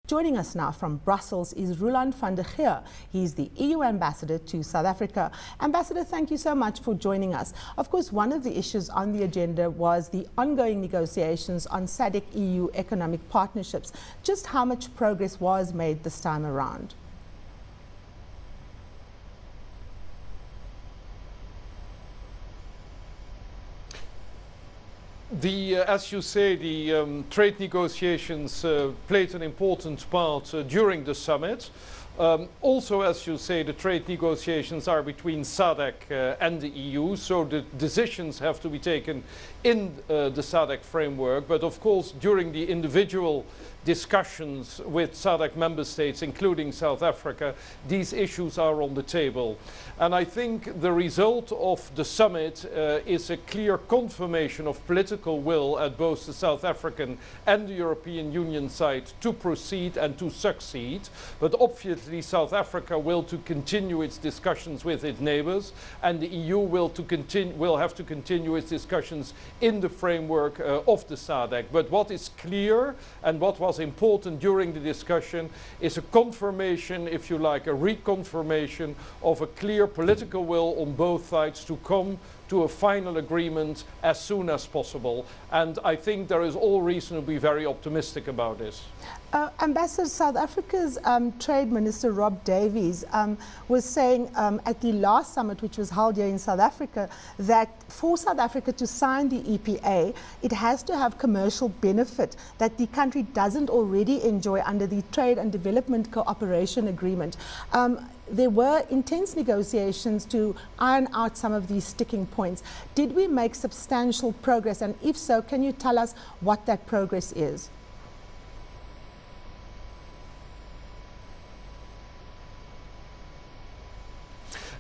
Joining us now from Brussels is Roeland van der Geer. He's the EU ambassador to South Africa. Ambassador, thank you so much for joining us. Of course, one of the issues on the agenda was the ongoing negotiations on SADC-EU economic partnerships. Just how much progress was made this time around? As you say, the trade negotiations played an important part during the summit. Also, as you say, the trade negotiations are between SADC and the EU, so the decisions have to be taken in the SADC framework. But of course, during the individual discussions with SADC member states, including South Africa, these issues are on the table. And I think the result of the summit is a clear confirmation of political will at both the South African and the European Union side to proceed and to succeed. But obviously South Africa will to continue its discussions with its neighbors, and the EU will have to continue its discussions in the framework of the SADC. But what is clear and what was important during the discussion is a confirmation, if you like, a reconfirmation of a clear political will on both sides to come to a final agreement as soon as possible. And I think there is all reason to be very optimistic about this. Ambassador, South Africa's Trade Minister Rob Davies was saying at the last summit, which was held here in South Africa, that for South Africa to sign the EPA, it has to have commercial benefit that the country doesn't already enjoy under the Trade and Development Cooperation Agreement. There were intense negotiations to iron out some of these sticking points. Did we make substantial progress? And if so, can you tell us what that progress is?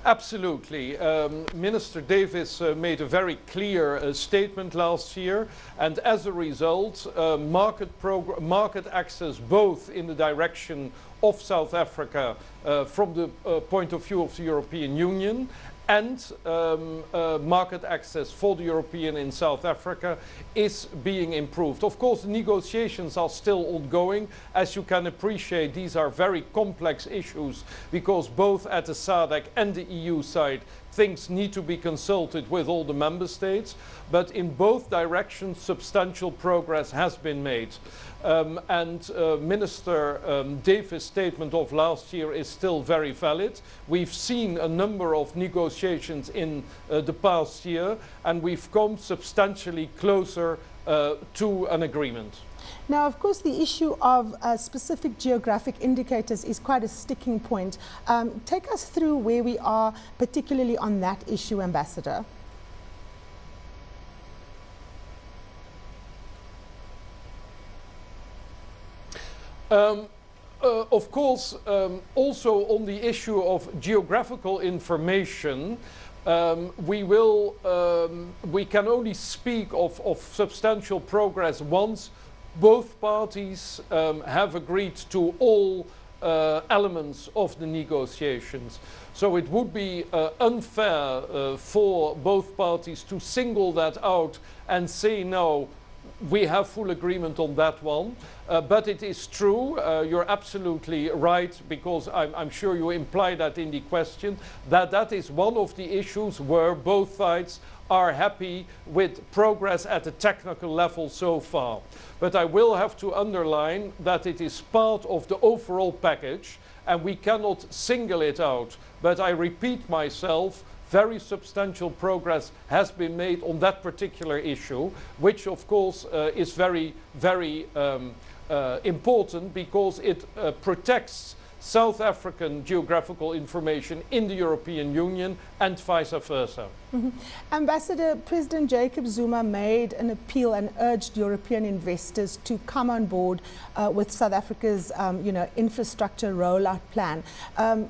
Absolutely. Minister Davies made a very clear statement last year, and as a result, market access both in the direction of South Africa from the point of view of the European Union and market access for the European in South Africa is being improved. Of course, the negotiations are still ongoing. As you can appreciate, these are very complex issues because both at the SADC and the EU side, things need to be consulted with all the member states. But in both directions, substantial progress has been made. Minister Davies' statement of last year is still very valid. We've seen a number of negotiations in the past year, and we've come substantially closer to an agreement. Now, of course, the issue of specific geographic indicators is quite a sticking point. Take us through where we are, particularly on that issue, Ambassador. Of course, also on the issue of geographical information, we can only speak of substantial progress once both parties have agreed to all elements of the negotiations. So it would be unfair for both parties to single that out and say, no, we have full agreement on that one. But it is true, you're absolutely right, because I'm sure you imply that in the question, that is one of the issues where both sides are happy with progress at the technical level so far. But I will have to underline that it is part of the overall package and we cannot single it out. But I repeat myself, very substantial progress has been made on that particular issue, which of course is very, very important because it protects South African geographical information in the European Union and vice versa. Ambassador, President Jacob Zuma made an appeal and urged European investors to come on board with South Africa's infrastructure rollout plan.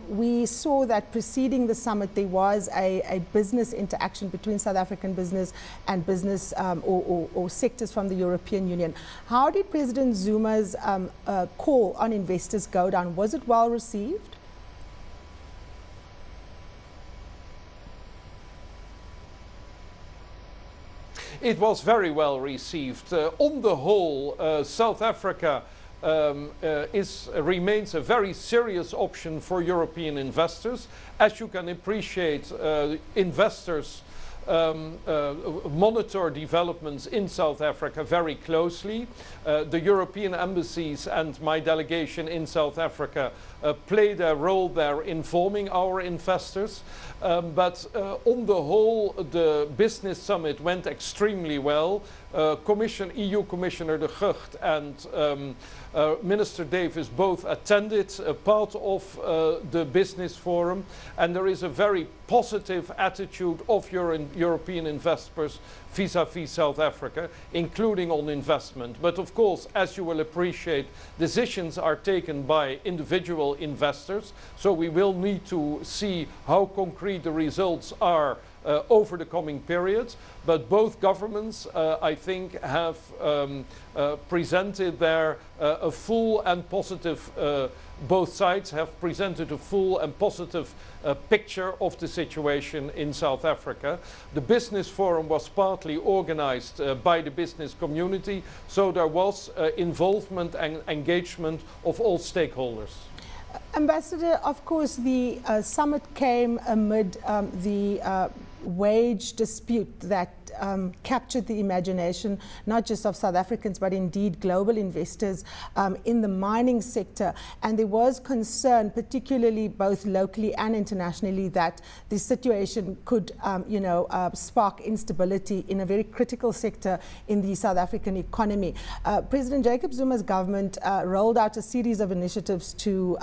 We saw that preceding the summit there was a business interaction between South African business and business or sectors from the European Union. How did President Zuma's call on investors go down? Was it well received? It was very well received. On the whole, South Africa remains a very serious option for European investors. As you can appreciate, investors monitor developments in South Africa very closely. The European embassies and my delegation in South Africa played a role there informing our investors. But on the whole, the business summit went extremely well. EU Commissioner de Gucht and Minister Davis both attended part of the business forum, and there is a very positive attitude of European investors vis-à-vis South Africa, including on investment. But of course, as you will appreciate, decisions are taken by individual investors, so we will need to see how concrete the results are over the coming periods. But both governments, I think, have presented their a full and positive, both sides have presented a full and positive picture of the situation in South Africa. The business forum was partly organized by the business community, so there was involvement and engagement of all stakeholders. Ambassador, of course, the summit came amid the wage dispute that captured the imagination not just of South Africans but indeed global investors in the mining sector, and there was concern, particularly both locally and internationally, that the situation could spark instability in a very critical sector in the South African economy. President Jacob Zuma's government rolled out a series of initiatives to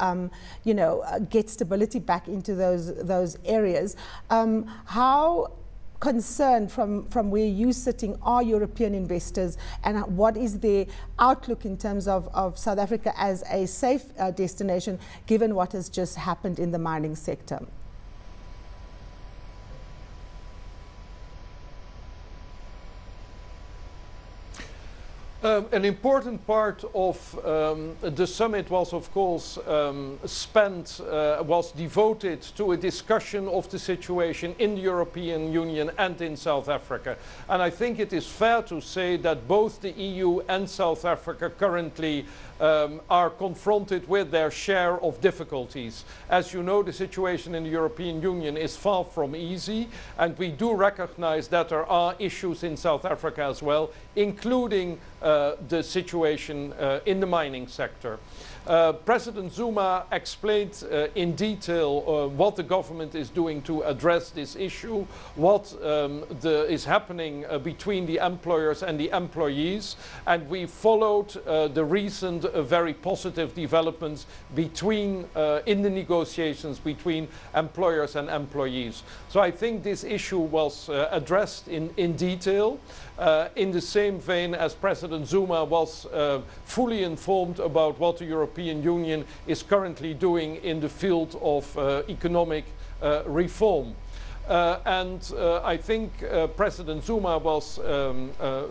get stability back into those areas. How concerned from where you're sitting are European investors, and what is their outlook in terms of South Africa as a safe destination given what has just happened in the mining sector? An important part of the summit was, of course, was devoted to a discussion of the situation in the European Union and in South Africa. And I think it is fair to say that both the EU and South Africa currently are confronted with their share of difficulties. As you know, the situation in the European Union is far from easy, and we do recognize that there are issues in South Africa as well, including the situation in the mining sector. President Zuma explained in detail what the government is doing to address this issue, what is happening between the employers and the employees, and we followed the recent very positive developments between in the negotiations between employers and employees. So I think this issue was addressed in detail. In the same vein as President Zuma was fully informed about what the European Union is currently doing in the field of economic reform. I think President Zuma was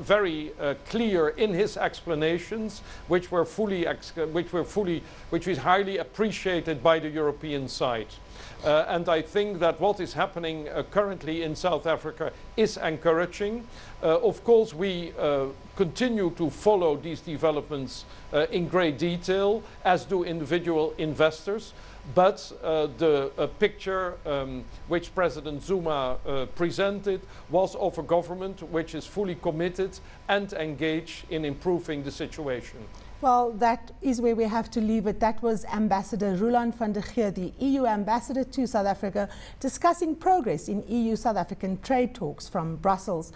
very clear in his explanations, which was highly appreciated by the European side. And I think that what is happening currently in South Africa is encouraging. Of course, we continue to follow these developments in great detail, as do individual investors. But the picture which President Zuma presented was of a government which is fully committed and engaged in improving the situation. Well, that is where we have to leave it. That was Ambassador Roeland van der Geer, the EU ambassador to South Africa, discussing progress in EU-South African trade talks from Brussels.